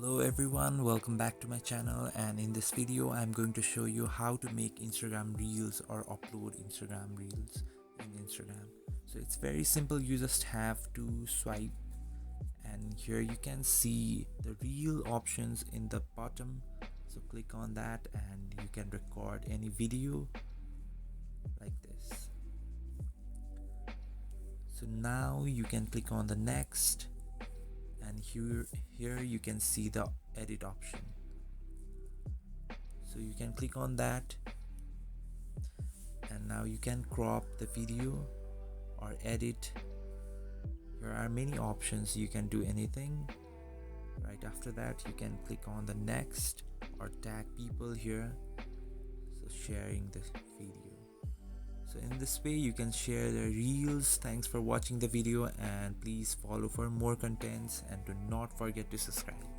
Hello everyone, welcome back to my channel, and in this video I'm going to show you how to make Instagram Reels or upload Instagram Reels in Instagram. So it's very simple. You just have to swipe, and here you can see the reel options in the bottom. So click on that and you can record any video like this. So now you can click on the next, and here you can see the edit option. So you can click on that, and now you can crop the video or edit. There are many options. You can do anything. Right after that you can click on the next or tag people here, so sharing the video. So in this way you can share the reels. Thanks for watching the video, and please follow for more contents, and do not forget to subscribe.